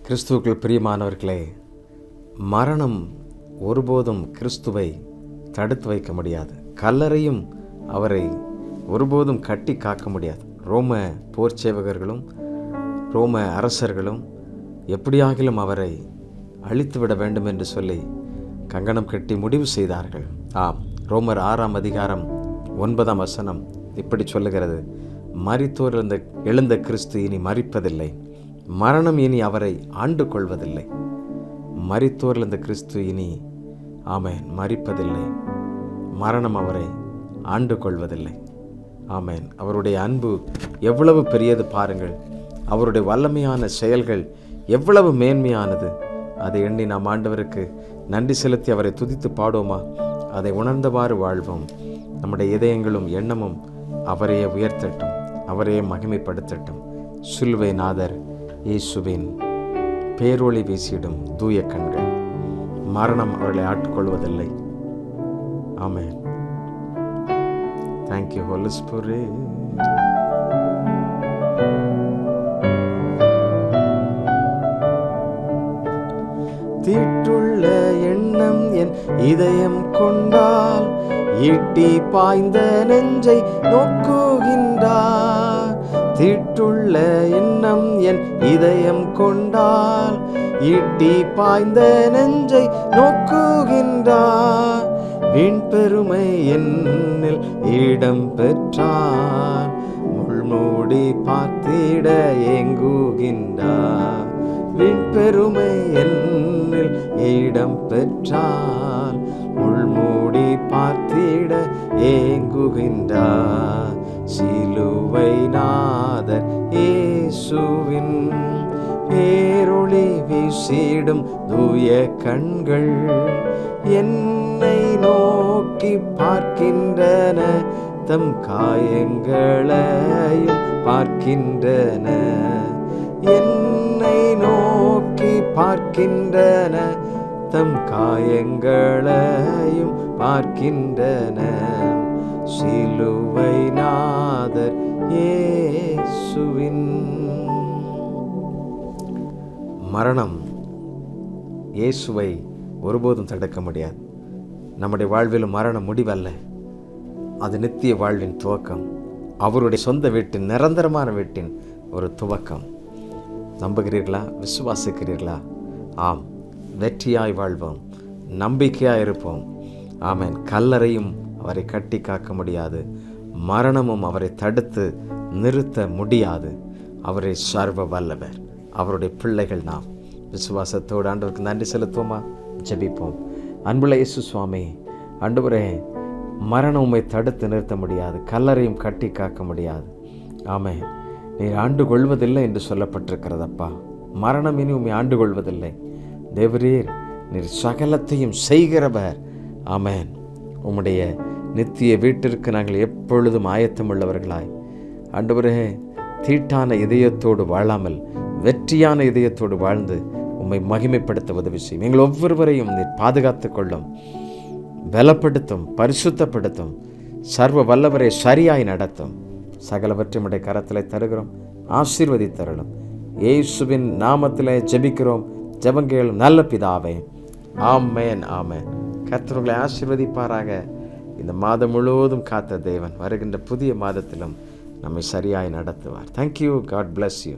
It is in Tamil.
கிறிஸ்துவுக்குள் பிரியமானவர்களே, மரணம் ஒருபோதும் கிறிஸ்துவை தடுத்து வைக்க முடியாது. கல்லறையும் அவரை ஒருபோதும் கட்டி காக்க முடியாது. ரோம போர் சேவகர்களும் ரோம அரசர்களும் எப்படியாகிலும் அவரை அழித்துவிட வேண்டும் என்று சொல்லி கங்கணம் கட்டி முடிவு செய்தார்கள். ரோமர் 6ஆம் அதிகாரம் 9ஆம் வசனம் இப்படி சொல்லுகிறது: மரித்தோர் எழுந்த கிறிஸ்து இனி மரிப்பதில்லை, மரணம் இனி அவரை ஆண்டு கொள்வதில்லை. மரித்தோர் எழுந்த கிறிஸ்து இனி ஆமேன் மரிப்பதில்லை, மரணம் அவரை ஆண்டு கொள்வதில்லை. ஆமேன். அவருடைய அன்பு எவ்வளவு பெரியது பாருங்கள். அவருடைய வல்லமையான செயல்கள் எவ்வளவு மேன்மையானது. அதை எண்ணி நாம் ஆண்டவருக்கு நன்றி செலுத்தி அவரை துதித்து பாடுவோமா? அதை உணர்ந்தவாறு வாழ்வோம். நம்முடைய இதயங்களும் எண்ணமும் அவரையே உயர்த்தட்டும், அவரையே மகிமைப்படுத்தட்டும். சிலுவை நாதர் இயேசுவின் பேரொளி வீசிடும் தூய கண்கள். மரணம் அவர்களை ஆட்கொள்வதில்லை. ஆமென். Thank you, Holy Spirit. தீட்டுள்ள எண்ணம் என் இதயம் கொண்டால் ஈட்டி பாய்ந்த நெஞ்சை நோக்குகின்றார். தீட்டுள்ள எண்ணம் என் இதயம் கொண்டால் ஈட்டி பாய்ந்த நெஞ்சை நோக்குகின்றார். வீண் பெருமை என்னில் இடம் பெற்றார், முள்மூடி பார்த்திட ஏங்குகின்றார். வீண் பெருமை என்னில் இடம் பெற்றால் முள்மூடி பார்த்திட ஏங்குகின்றார். சிலுவை நாதர் இயேசுவின் பேரொளி வீசிடும் தூய கண்கள் என்னை நோக்கி பார்க்கின்றன, தம் காயங்களையும் பார்க்கின்றன. என்னை நோக்கி பார்க்கின்றன, தம் காயங்களையும் பார்க்கின்றன. சிலுவை நாதர் இயேசுவின். மரணம் இயேசுவை ஒருபோதும் தடுக்க முடியாது. நம்முடைய வாழ்விலும் மரணம் முடிவல்ல, அது நித்திய வாழ்வின் துவக்கம். அவருடைய சொந்த வீட்டின், நிரந்தரமான வீட்டின் ஒரு துவக்கம். நம்புகிறீர்களா? விசுவாசிக்கிறீர்களா? ஆம், வெற்றியாய் வாழ்வோம், நம்பிக்கையாய் இருப்போம். ஆமென். கல்லறையும் அவரை கட்டி காக்க முடியாது, மரணமும் அவரை தடுத்து நிறுத்த முடியாது. அவரை சர்வ வல்லவர். அவருடைய பிள்ளைகள் நாம். விசுவாசத்தோடு ஆண்டவருக்கு நன்றி செலுத்துவோமா? ஜெபிப்போம். அன்புள்ள இயேசு சுவாமி, ஆண்டவரே, மரணம் உம்மை தடுத்து நிறுத்த முடியாது, கல்லறையும் கட்டி காக்க முடியாது. ஆமென். நீர் ஆண்டு கொள்வதில்லை என்று சொல்லப்பட்டிருக்கிறதப்பா. மரணம் இனி உம்மை ஆண்டு கொள்வதில்லை. தேவரீர், நீர் சகலத்தையும் செய்கிறவர். ஆமென். உம்முடைய நித்திய வீட்டிற்கு நாங்கள் எப்பொழுதும் ஆயத்தமுள்ளவர்களாய், ஆண்டவரே, தீட்டான இதயத்தோடு வாழாமல் வெற்றியான இதயத்தோடு வாழ்ந்து உம்மை மகிமைப்படுத்த உதவி செய்யும். எங்கள் ஒவ்வொருவரையும் நீர் பாதுகாத்து கொள்ளும், பலப்படுத்தும், பரிசுத்தப்படுத்தும். சர்வ வல்லவரை சரியாய் நடத்தும். சகலவற்றையும் உடைய கரத்தில் தருகிறோம். ஆசீர்வதித்தருளும். இயேசுவின் நாமத்திலே ஜெபிக்கிறோம். ஜெபங்கேளும் நல்ல பிதாவே. ஆமென், ஆமென். கர்த்தர் உங்களை ஆசீர்வதிப்பாராக. இந்த மாதம் முழுவதும் காத்த தேவன் வருகின்ற புதிய மாதத்திலும் நம்மை சரியாய் நடத்துவார். தேங்க்யூ. God bless you.